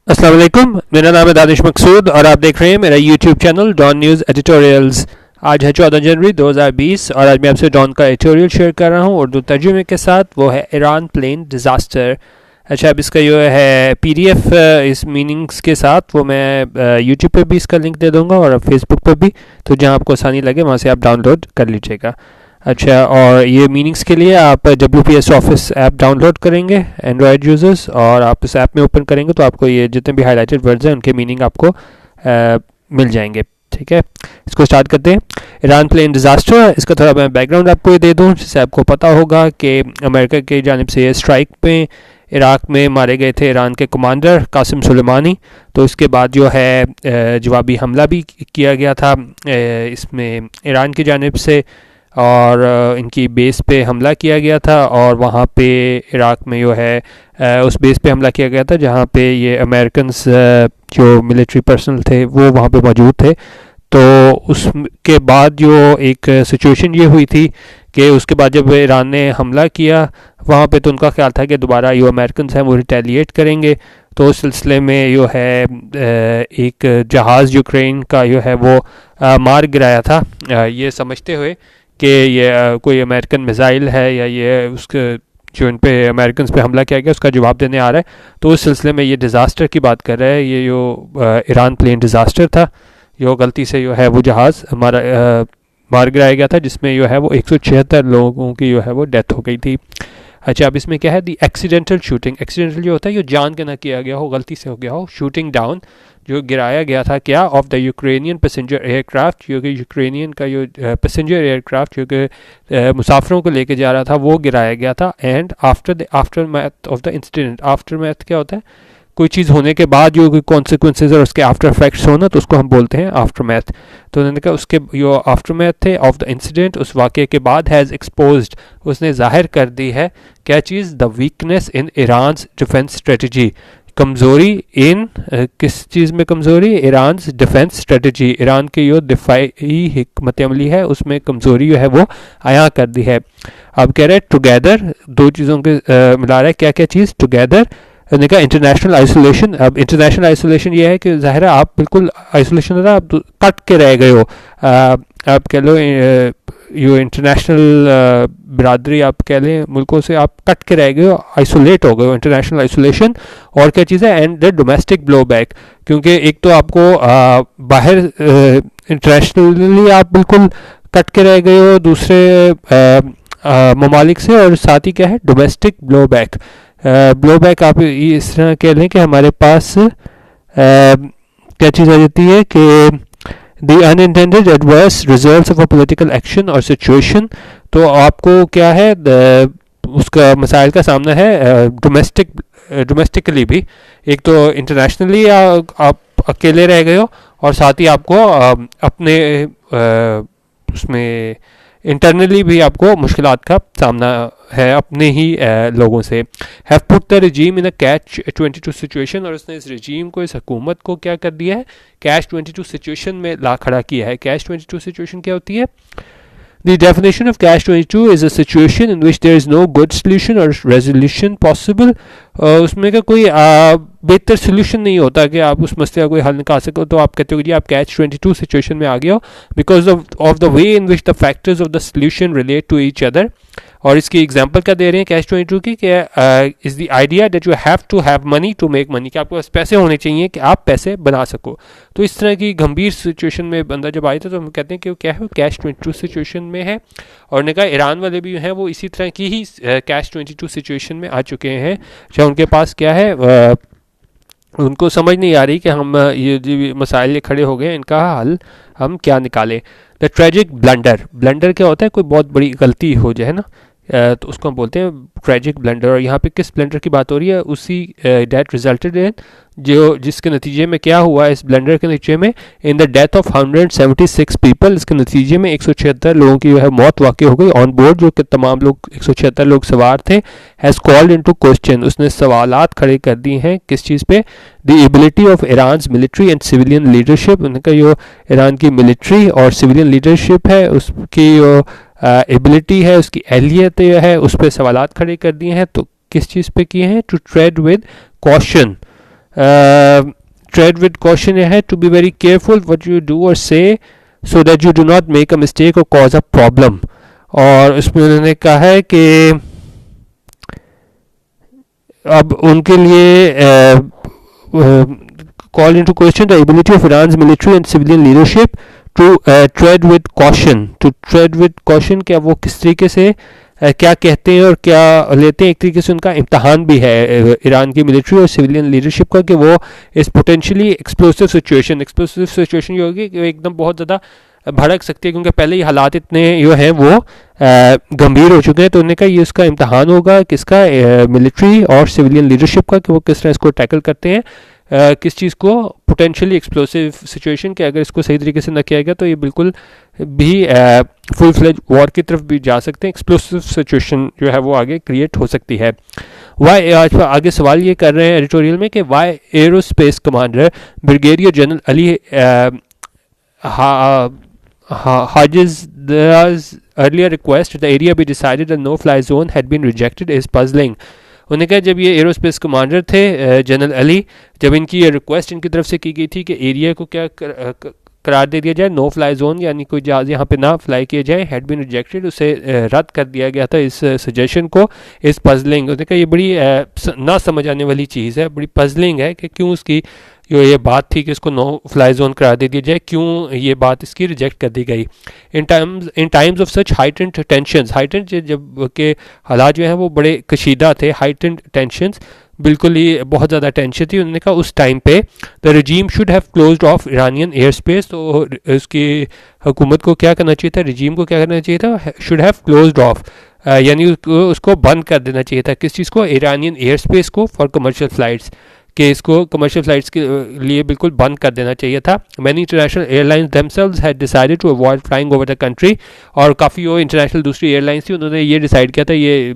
अस्सलाम वालेकुम, मेरा नाम है दानिश मकसूद और आप देख रहे हैं मेरा YouTube channel Dawn news editorials. आज है 14 जनवरी 2020 और आज मैं आपसे डॉन का एडिटोरियल शेयर कर रहा हूँ उर्दू तर्जुमे के साथ। वो है ईरान प्लेन डिज़ास्टर। अच्छा, अब इसका जो है पीडीएफ इस मीनिंग्स के साथ वो मैं यूट्यूब पे भी इसका लिंक दे दूँगा और फेसबुक पे भी, तो जहाँ आपको आसानी लगे वहाँ से आप डाउनलोड कर लीजिएगा। अच्छा, और ये मीनिंग्स के लिए आप WPS ऑफिस ऐप डाउनलोड करेंगे एंड्रॉयड यूज़र्स, और आप इस ऐप में ओपन करेंगे तो आपको ये जितने भी हाईलाइटेड वर्ड्स हैं उनके मीनिंग आपको मिल जाएंगे। ठीक है, इसको स्टार्ट करते हैं। ईरान प्लेन डिज़ास्टर, इसका थोड़ा मैं बैकग्राउंड आपको ये दे दूँ जिससे आपको पता होगा कि अमेरिका की जानिब से ये स्ट्राइक में इराक़ में मारे गए थे ईरान के कमांडर कासिम सुलेमानी। तो इसके बाद जो है जवाबी हमला भी किया गया था इसमें ईरान की जानिब से, और इनकी बेस पे हमला किया गया था और वहाँ पे इराक़ में जो है उस बेस पे हमला किया गया था जहाँ पे ये अमेरिकन्स जो मिलिट्री पर्सनल थे वो वहाँ पे मौजूद थे। तो उसके बाद जो एक सिचुएशन ये हुई थी कि उसके बाद जब ईरान ने हमला किया वहाँ पे, तो उनका ख्याल था कि दोबारा जो अमेरिकन्स हैं वो रिटेलिएट करेंगे। तो उस सिलसिले में जो है एक जहाज़ यूक्रेन का जो है वो मार गिराया था, ये समझते हुए कि ये कोई अमेरिकन मिसाइल है या ये उसके जो इन पे अमेरिकन पे हमला किया गया उसका जवाब देने आ रहा है। तो उस सिलसिले में ये डिज़ास्टर की बात कर रहा है। ये जो ईरान प्लेन डिज़ास्टर था, जो गलती से जो है वो जहाज़ हमारा मार गिराया गया था जिसमें जो है वो 176 लोगों की जो है वो डेथ हो गई थी। अच्छा, अब इसमें क्या है, दी एक्सीडेंटल शूटिंग। एक्सीडेंटल जो होता है, ये जान के ना किया गया हो, गलती से हो गया हो। शूटिंग डाउन, जो गिराया गया था क्या, of the Ukrainian passenger aircraft, जो कि यूक्रेनियन का जो पैसेंजर एयरक्राफ्ट जो कि मुसाफिरों को लेके जा रहा था वो गिराया गया था। And after math of the incident, after math क्या होता है, कोई चीज़ होने के बाद जो कोई कॉन्सिक्वेंसेज और उसके आफ्टर इफेक्ट्स होना, तो उसको हम बोलते हैं आफ्टर मैथ। तो उन्होंने कहा उसके जो आफ्टर मैथ थे ऑफ द इंसिडेंट, उस वाक़े के बाद, हैज़ एक्सपोज्ड, उसने जाहिर कर दी है क्या चीज़, the weakness in Iran's defence strategy, कमज़ोरी इन किस चीज़ में कमज़ोरी, ईरान डिफेंस स्ट्रेटजी, ईरान की जो दिफाई हिकमत अमली है उसमें कमज़ोरी जो है वो आया कर दी है। अब कह रहे हैं टुगेदर, दो चीज़ों के मिला रहा है, क्या क्या चीज़, टुगेदर ने कहा इंटरनेशनल आइसोलेशन। अब इंटरनेशनल आइसोलेशन ये है कि ज़ाहिर है आप बिल्कुल आइसोलेशन होता है, आप कट के रह गए हो, आप कह लो यो इंटरनेशनल बिरादरी आप कह लें मुल्कों से आप कट के रह गए हो, आइसोलेट हो गए हो, इंटरनेशनल आइसोलेशन। और क्या चीज़ है, and the domestic blow back, क्योंकि एक तो आपको बाहर इंटरनेशनली आप बिल्कुल कट के रह गए हो दूसरे ममालिक से, और साथ ही क्या है domestic blow back. Blow back आप इस तरह कह लें कि हमारे पास क्या चीज़ आ जाती है कि the unintended adverse results of a political action और सिचुएशन। तो आपको क्या है उसका मसाइल का सामना है डोमेस्टिकली भी, एक तो इंटरनेशनली आप अकेले रह गए हो, और साथ ही आपको अपने उसमें इंटरनली भी आपको मुश्किलात का सामना है अपने ही लोगों से। Have put the रजीम in a catch 22 situation, और उसने इस रजीम को, इस हुकूमत को क्या कर दिया है, कैच 22 सिचुएशन में ला खड़ा किया है। कैच 22 सिचुएशन क्या होती है, The definition of Catch-22 is a situation in which there is no good solution or resolution possible. उसमें का कोई बेहतर सोल्यूशन नहीं होता कि आप उस मसले का कोई हल निकाल सको, तो आप कहते हो कि जी आप Catch-22 सिचुएशन में आ गए हो because of the way in which the factors of the solution relate to each other. और इसकी एग्जांपल क्या दे रहे हैं Catch-22 की, is the idea that you have to have money to make money, कि आपके पास पैसे होने चाहिए कि आप पैसे बना सको। तो इस तरह की गंभीर सिचुएशन में बंदा जब आया था, तो हम कहते हैं कि वो क्या है, Catch-22 सिचुएशन में है। और ने कहा ईरान वाले भी हैं वो इसी तरह की ही Catch-22 सिचुएशन में आ चुके हैं, चाहे उनके पास क्या है, उनको समझ नहीं आ रही कि हम ये जो मसाइल ये खड़े हो गए इनका हल हम क्या निकालें। द ट्रेजिक ब्लंडर, ब्लंडर क्या होता है, कोई बहुत बड़ी गलती हो जाए ना, तो उसको हम बोलते हैं ट्रेजिक ब्लंडर। और यहाँ पे किस ब्लंडर की बात हो रही है, उसी डेट रिजल्टेड इन, जो जिसके नतीजे में क्या हुआ, इस ब्लंडर के नतीजे में in the death of 176 people, इसके नतीजे में 176 लोगों की जो है मौत वाक़ हो गई ऑन बोर्ड, जो कि तमाम लोग 176 लोग सवार थे। हैज़ कॉल्ड इनटू क्वेश्चन, उसने सवालात खड़े कर दिए हैं किस चीज़ पे, the ability of Iran's military and civilian leadership, उनका जो ईरान की मिलिट्री और सिविलियन लीडरशिप है उसकी जो एबिलिटी है, उसकी अहलियत है, उस पर सवालात खड़े कर दिए हैं। तो किस चीज़ पे किए हैं, to trade with caution, trade with caution है to be very careful what you do or say so that you do not make a mistake or cause a problem. और उसमें उन्होंने कहा है कि अब उनके लिए call into question the ability of Iran's military and civilian leadership to tread with caution, to tread with caution, क्या वो किस तरीके से क्या कहते हैं और क्या लेते हैं। एक तरीके से उनका इम्तहान भी है ईरान की मिलिट्री और सिविलियन लीडरशिप का कि वो इस पोटेंशियली एक्सप्लोसिव सिचुएशन ये होगी कि एकदम बहुत ज़्यादा भड़क सकती है, क्योंकि पहले ही हालात इतने जो हैं वो गंभीर हो चुके हैं। तो उन्होंने कहा ये उसका इम्तहान होगा किसका, मिलिट्री और सिविलियन लीडरशिप का, कि वो किस तरह इसको टैकल करते हैं, किस चीज़ को पोटेंशियली एक्सप्लोसिव सिचुएशन के अगर इसको सही तरीके से न किया गया तो ये बिल्कुल भी फुल फ्लेज वॉर की तरफ भी जा सकते हैं। एक्सप्लोसिव सिचुएशन जो है वो आगे क्रिएट हो सकती है। वाई आज आगे सवाल ये कर रहे हैं एडिटोरियल में कि why aerospace commander brigadier general Ali Hajiz's earlier request the area be decided a no-fly zone had been rejected is puzzling। उन्होंने कहा जब ये एरोस्पेस कमांडर थे जनरल अली, जब इनकी ये रिक्वेस्ट इनकी तरफ से की गई थी कि एरिया को क्या करार दे दिया जाए, नो फ्लाई जोन यानी कोई जहाज़ यहाँ पे ना फ्लाई किया जाए, हैड बीन रिजेक्टेड, उसे रद्द कर दिया गया था इस सजेशन को। इस पजलिंग, उन्होंने कहा ये बड़ी ना समझ आने वाली चीज़ है, बड़ी पजलिंग है कि क्यों उसकी जो ये बात थी कि इसको नो फ्लाई जोन करार दे दिया जाए, क्यों ये बात इसकी रिजेक्ट कर दी गई। In times of such heightened tensions, heightened जब के हालात जो हैं वो बड़े कशीदा थे, हाइटेंड टेंशंस बिल्कुल ही बहुत ज़्यादा टेंशन थी। उन्होंने कहा उस टाइम पे the रजीम should have closed of Iranian air space, तो उसकी हुकूमत को क्या करना चाहिए था, रजीम को क्या करना चाहिए था, शुड हैव क्लोज्ड ऑफ यानी उसको बंद कर देना चाहिए था। किस चीज़ को, ईरानियन एयर स्पेस को, फॉर कमर्शियल फ़्लाइट्स, कि इसको कमर्शियल फ़्लाइट्स के लिए बिल्कुल बंद कर देना चाहिए था। Many international airlines themselves had decided to avoid flying over the country, और काफ़ी वो इंटरनेशनल दूसरी एयरलाइंस थी उन्होंने ये डिसाइड किया था, ये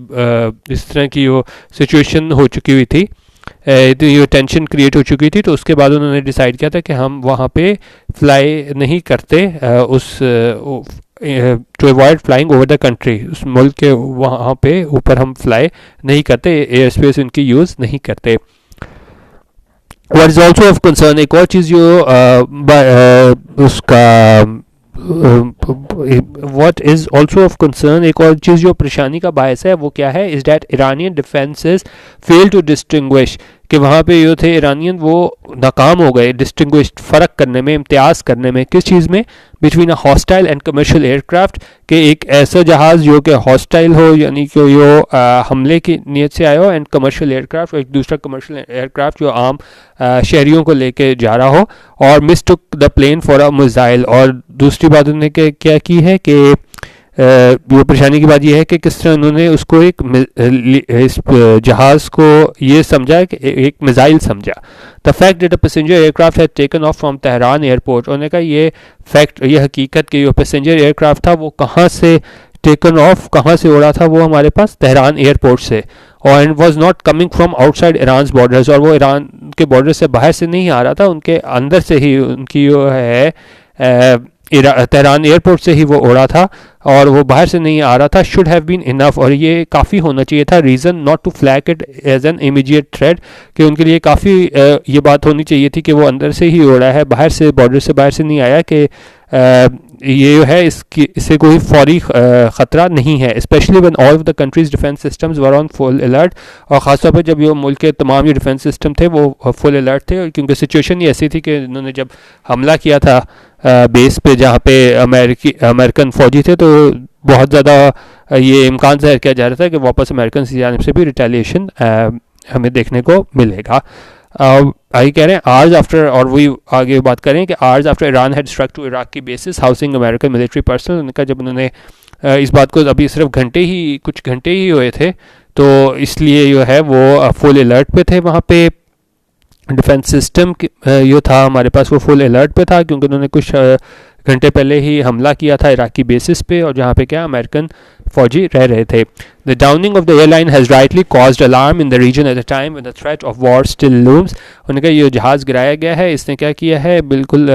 इस तरह की वो सिचुएशन हो चुकी हुई थी, तो ये टेंशन क्रिएट हो चुकी थी, तो उसके बाद उन्होंने डिसाइड किया था कि हम वहाँ पे फ्लाई नहीं करते to avoid flying over the country, उस मुल्क के वहाँ पे ऊपर हम फ्लाई नहीं करते, एयर स्पेस उनकी यूज़ नहीं करते। What is also of concern, एक और चीज़ जो उसका what is also of concern, एक और चीज़ जो परेशानी का बायस है वो क्या है, is that Iranian defenses fail to distinguish, कि वहाँ पे जो थे ईरानियन वो नाकाम हो गए डिस्टिंग्विश्ड, फ़र्क करने में, इम्तियाज़ करने में, किस चीज़ में, between a hostile and commercial aircraft, के एक ऐसा जहाज़ जो कि हॉस्टाइल हो यानी कि जो हमले की नीयत से आया हो, एंड कमर्शियल एयरक्राफ्ट, एक दूसरा कमर्शियल एयरक्राफ्ट जो आम शहरियों को लेके जा रहा हो, और mistook the plane for a missile. और दूसरी बात उन्होंने क्या की है कि वो परेशानी की बात यह है कि किस तरह उन्होंने उसको इस जहाज़ को ये समझा कि एक मिसाइल समझा। The fact that a passenger aircraft had taken of from Tehran airport, उन्होंने कहा ये फैक्ट, ये हकीकत कि जो पैसेंजर एयरक्राफ्ट था वो कहाँ से टेकन ऑफ, कहाँ से उड़ा था, वो हमारे पास तेहरान एयरपोर्ट से, और and was not coming from outside Iran borders, और वो ईरान के बॉर्डर से बाहर से नहीं आ रहा था, उनके अंदर से ही उनकी जो है तेहरान एयरपोर्ट से ही वो उड़ा था, और वो बाहर से नहीं आ रहा था। शुड हैव बीन इनफ, और ये काफ़ी होना चाहिए था, reason not to flag it as an immediate threat, कि उनके लिए काफ़ी ये बात होनी चाहिए थी कि वो अंदर से ही उड़ा है, बाहर से, बॉर्डर से बाहर से नहीं आया, कि ये जो है इससे कोई फौरी ख़तरा नहीं है। Specially when all of the countries defence systems were on full alert, और ख़ासतौर पर जब ये मुल्क के तमाम जो डिफेंस सिस्टम थे वो फुल अलर्ट थे, क्योंकि सिचुएशन ही ऐसी थी कि उन्होंने जब हमला किया था बेस पे जहाँ पे अमेरिकन फ़ौजी थे, तो बहुत ज़्यादा ये इम्कान ज़ाहिर किया जा रहा था कि वापस अमेरिकन की जानिब से भी रिटेलिएशन हमें देखने को मिलेगा। आगे कह रहे हैं आर्स आफ्टर, और वही आगे बात करें कि hours after Iran had struck two Iraqi bases housing American military personnel, उनका जब उन्होंने इस बात को अभी सिर्फ कुछ घंटे ही हुए थे, तो इसलिए जो है वो फुल अलर्ट पे थे, वहाँ पे डिफेंस सिस्टम जो था हमारे पास वो फुल अलर्ट पे था, क्योंकि उन्होंने कुछ घंटे पहले ही हमला किया था इराकी बेसिस पे, और जहाँ पे क्या अमेरिकन फ़ौजी रह रहे थे। The downing of the airline has rightly caused alarm in the region at the time when the threat of war still looms, उन्होंने कहा ये जहाज़ गिराया गया है, इसने क्या किया है, बिल्कुल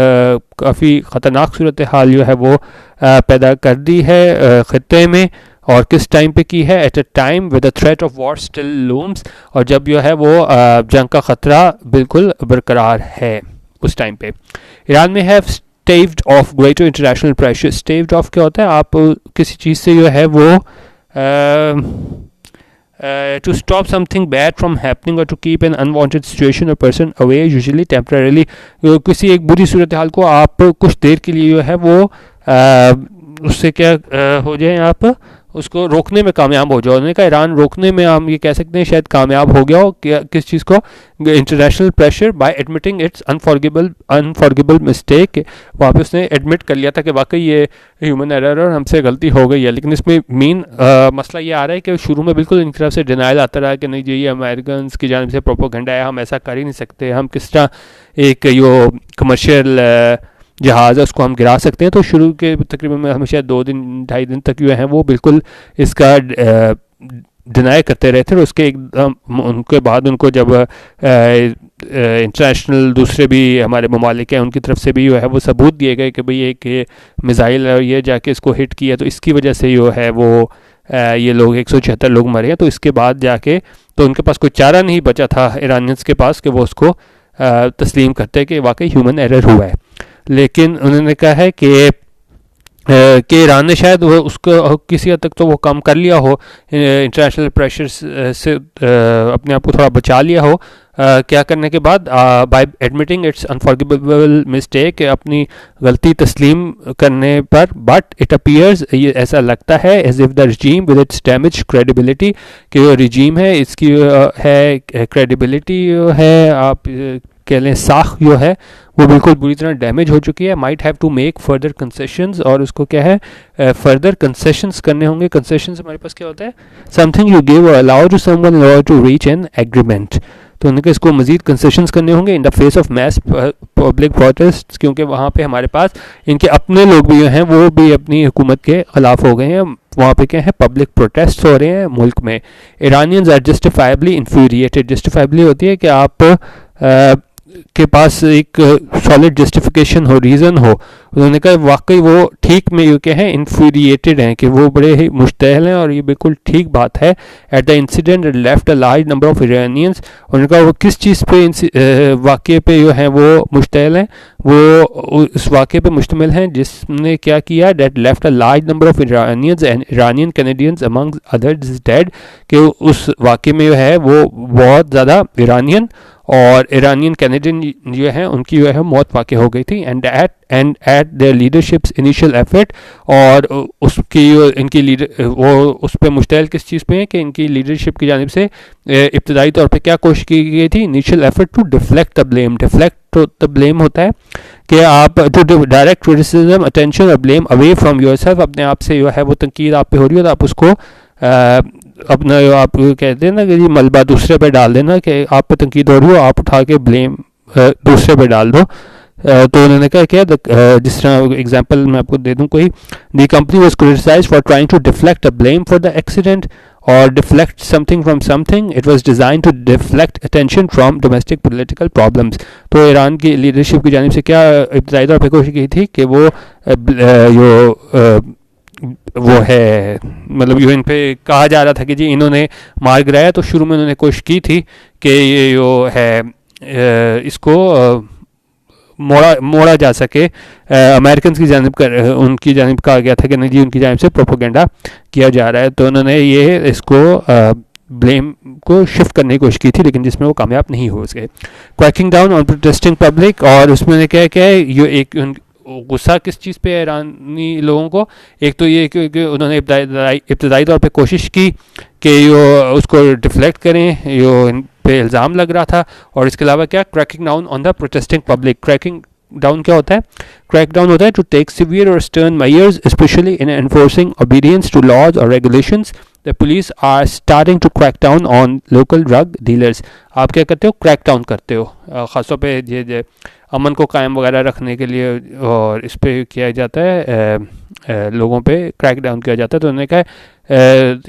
काफ़ी ख़तरनाक सूरत हाल जो है वो पैदा कर दी है ख़त्े में, और किस टाइम पे की है, at a time with the threat of war still looms, और जब जो है वो जंग का ख़तरा बिल्कुल बरकरार है उस टाइम पे। ईरान में have staved off greater international pressure। staved off क्या होता है, आप किसी चीज़ से जो है वो to stop something bad from happening or to keep an unwanted situation or person away usually temporarily। किसी एक बुरी सूरत हाल को आप कुछ देर के लिए जो है वो उससे क्या हो जाए, आप उसको रोकने में कामयाब हो जाओ। उन्होंने कहा ईरान रोकने में हम ये कह सकते हैं शायद कामयाब हो गया हो किस चीज़ को, international pressure, by admitting its unforgivable mistake. वहाँ पे उसने एडमिट कर लिया था कि वाकई ये ह्यूमन एरर और हमसे गलती हो गई है। लेकिन इसमें मेन मसला ये आ रहा है कि शुरू में बिल्कुल इनकी तरफ से डिनाइल आता रहा कि नहीं जी ये अमेरिकन की जानिब से प्रोपोगेंडा है, हम ऐसा कर ही नहीं सकते, हम किस तरह एक यो कमर्शियल जहाज़ है उसको हम गिरा सकते हैं। तो शुरू के तकरीबन में हमेशा 2 दिन 2.5 दिन तक जो है वो बिल्कुल इसका डिनाई करते रहे थे। और उसके एकदम उनके बाद उनको जब इंटरनेशनल दूसरे भी हमारे ममालिक हैं उनकी तरफ से भी जो है वो सबूत दिए गए कि भाई एक मिसाइल है ये जाके इसको हिट किया, तो इसकी वजह से जो है वो ये लोग 176 लोग मरे हैं। तो इसके बाद जाके तो उनके पास कोई चारा नहीं बचा था ईरानियंस के पास कि वो उसको तस्लीम करते कि वाकई ह्यूमन एरर हुआ है। लेकिन उन्होंने कहा है कि ईरान ने शायद वो उसको किसी हद तक तो वो कम कर लिया हो, इंटरनेशनल प्रेशर से अपने आप को थोड़ा बचा लिया हो, क्या करने के बाद by admitting its unforgivable mistake, अपनी गलती तस्लीम करने पर। बट इट अपीयर्स, ये ऐसा लगता है as if the regime with its damage credibility, कि जो रिजीम है इसकी है क्रेडिबिलिटी है, आप कह लें साख जो है वो बिल्कुल बुरी तरह डैमेज हो चुकी है। Might have to make further concessions, और उसको क्या है फर्दर कंसेशंस करने होंगे। कंसेशंस हमारे पास क्या होता है, something you give or allow to someone in order to reach an agreement. तो उनके इसको मजीद कंसेशंस करने होंगे in the face of mass public protest, क्योंकि वहाँ पे हमारे पास इनके अपने लोग भी जो हैं वो भी अपनी हुकूमत के ख़िलाफ़ हो गए हैं। वहाँ पे क्या है पब्लिक प्रोटेस्ट हो रहे हैं मुल्क में। Iranians are justifiably infuriated. Justifiably होती है कि आप के पास एक सॉलिड जस्टिफिकेशन हो, रीज़न हो। उन्होंने कहा वाकई वो ठीक में ये क्या है इन्फ्यूरिएटेड हैं, कि वो बड़े ही मुश्तैल हैं, और ये बिल्कुल ठीक बात है। At the incident left a large number of Iranians, उन्होंने कहा वो किस चीज़ पे वाक़े पे जो हैं वो मुश्तैल हैं, वो उस वाक़े पे मुश्तमिल हैं जिसने क्या किया, that left a large number of Iranians and Iranian Canadians among others dead, कि उस वाक़े में जो है वो बहुत ज़्यादा ईरानियन और ईरानियन कैनेडियन जो है उनकी जो है मौत वाक़ हो गई थी। And eight there leaderships initial effort, और उसकी इनकी लीडर वो उस पर मुश्तैल किस चीज़ पे है कि इनकी लीडरशिप की जानिब से इब्तदाई तौर पे क्या कोशिश की गई थी, initial effort to deflect the blame. Deflect the blame होता है कि आप to direct criticism attention or blame away from yourself, अपने आप से जो है वो तनकीद आप पे हो रही हो तो आप उसको अपना आप कहते हैं ना कि जी मलबा दूसरे पे डाल देना, कि आप पे तनकीद हो रही हो आप उठा के ब्लेम दूसरे पे डाल दो। तो उन्होंने कहा क्या, जिस तरह एग्जांपल मैं आपको दे दूं कोई, the company was criticised for trying to deflect a blame for the accident और deflect something from something, it was design to deflect attention from domestic political problems. तो ईरान की लीडरशिप की जानिब से क्या इब्तदाई तौर पर कोशिश की थी कि वो है मतलब इन पे कहा जा रहा था कि जी इन्होंने मार गिराया, तो शुरू में उन्होंने कोशिश की थी कि ये जो है इसको मोड़ा जा सके, अमेरिकन की जानिब कर उनकी जानिब कहा गया था कि नहीं जी उनकी जानिब से प्रोपोगेंडा किया जा रहा है। तो उन्होंने ये इसको ब्लेम को शिफ्ट करने की कोशिश की थी, लेकिन जिसमें वो कामयाब नहीं हो सके। Cracking down on protesting public, और उसमें क्या क्या है ये एक गुस्सा किस चीज़ पे है ईरानी लोगों को, एक तो ये कि उन्होंने इब्तदाई तौर पे कोशिश की कि यो उसको डिफ्लेक्ट करें, यो इन पे इल्ज़ाम लग रहा था, और इसके अलावा क्या cracking down on the protesting public. Cracking down क्या होता है, क्रैक डाउन होता है टू टेक सिवियर और stern measures specially in enforcing obedience to laws और regulations. The police are starting to crack down on local drug dealers. आप क्या करते हो, क्रैक डाउन करते हो, ख़ासतौर पे ये अमन को कायम वगैरह रखने के लिए, और इस पर किया जाता है लोगों पे क्रैक डाउन किया जाता है। तो उन्होंने कहा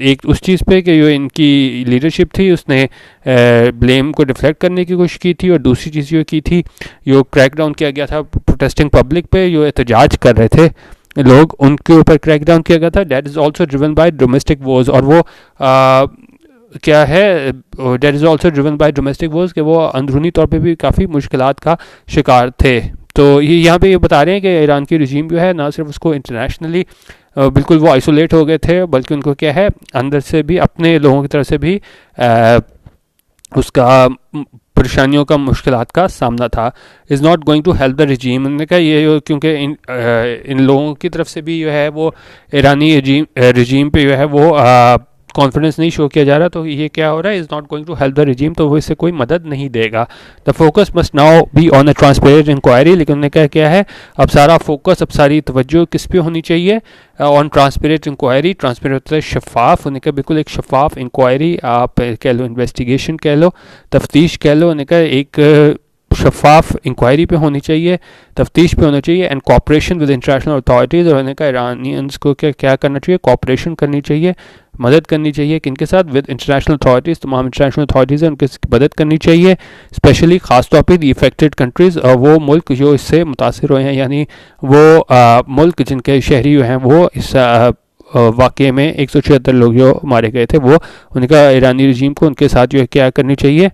एक उस चीज़ पे कि जो इनकी लीडरशिप थी उसने ब्लेम को डिफ्लेक्ट करने की कोशिश की थी, और दूसरी चीज़ जो की थी जो क्रैक डाउन किया गया था प्रोटेस्टिंग पब्लिक पे जो एहतजाज कर रहे थे लोग उनके ऊपर क्रैकडाउन किया गया था। That is also driven by domestic Wars, और वो क्या है, that is also driven by domestic Wars, कि वो अंदरूनी तौर पे भी काफ़ी मुश्किलात का शिकार थे। तो ये यहाँ पे ये बता रहे हैं कि ईरान की रजीम जो है ना सिर्फ उसको इंटरनेशनली बिल्कुल वो आइसोलेट हो गए थे, बल्कि उनको क्या है अंदर से भी अपने लोगों की तरफ से भी उसका परेशानियों का मुश्किलात का सामना था। Is not going to help the regime, उन्होंने कहा ये क्योंकि इन लोगों की तरफ से भी जो है वो ईरानी रजीम पे जो है वो कॉन्फिडेंस नहीं शो किया जा रहा, तो ये क्या हो रहा है, is not going to help the regime, तो वो इससे कोई मदद नहीं देगा। The focus must now be on a transparent inquiry, लेकिन उन्होंने कहा क्या है, अब सारा फोकस, अब सारी तवज्जो किस पे होनी चाहिए, ऑन ट्रांसपेरेंट इंक्वायरी। ट्रांसपेरेंट मतलब शफाफ, उन्होंने कहा बिल्कुल एक शफाफ इंक्वायरी, आप कह लो इन्वेस्टिगेशन कह लो, तफ्तीश कह लो, उन्होंने कहा एक शफाफ इंक्वायरी पे होनी चाहिए, तफ्तीश पे होना चाहिए, and cooperation with international authorities, और उन्होंने कहा ईरानियंस को क्या करना चाहिए, कॉपरेशन करनी चाहिए, मदद करनी चाहिए, किनके साथ, विद इंटरनेशनल अथॉरिटीज़, तमाम इंटरनेशनल अथॉरिटीज़ हैं उनकी मदद करनी चाहिए, स्पेशली ख़ास तौर पर दी इफेक्टेड कंट्रीज़, वो मुल्क जो इससे मुतासर हुए हैं, यानी वो मुल्क जिनके शहरी जो हैं वो इस वाक़े में 176 लोग जो मारे गए थे, वो उनका ईरानी रजीम को उनके साथ जो है क्या करनी चाहिए,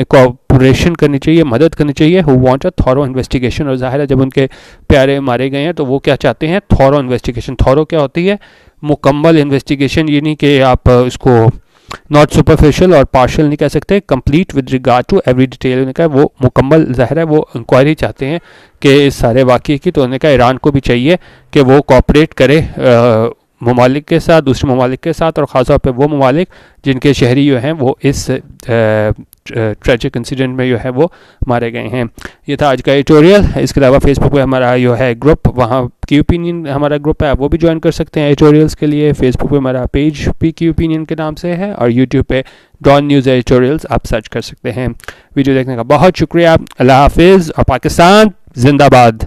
कोऑपरेशन करनी चाहिए, मदद करनी चाहिए। Who want a thorough investigation, और ज़ाहिर है जब उनके प्यारे मारे गए हैं तो वो क्या चाहते हैं, थॉरो इन्वेस्टिगेशन। थॉरो क्या होती है, मुकम्मल इन्वेस्टिगेशन, ये नहीं कि आप इसको नॉट सुपरफिशियल और पार्शल नहीं कह सकते, complete with regard to every detail. उन्होंने कहा वो मुकम्मल, ज़ाहिर है वो इंक्वायरी चाहते हैं कि इस सारे वाक़े की, तो उन्होंने कहा ईरान को भी चाहिए कि वो कोऑपरेट करे ममालिक के साथ, दूसरे ममालिक के साथ, और ख़ासतौर पर वो ममालिक जिनके शहरी जो हैं वो इस ट्रेजिक इंसिडेंट में जो है वो मारे गए हैं। ये था आज का एडिटोरियल। इसके अलावा फेसबुक पे हमारा जो है ग्रुप, वहाँ की ओपिनियन हमारा ग्रुप है, आप वो भी ज्वाइन कर सकते हैं एडिटोरियल्स के लिए। फेसबुक पे हमारा पेज पी की ओपिनियन के नाम से है, और यूट्यूब पे डॉन न्यूज़ एडिटोरियल्स आप सर्च कर सकते हैं। वीडियो देखने का बहुत शुक्रिया। अल्लाह हाफिज़, और पाकिस्तान जिंदाबाद।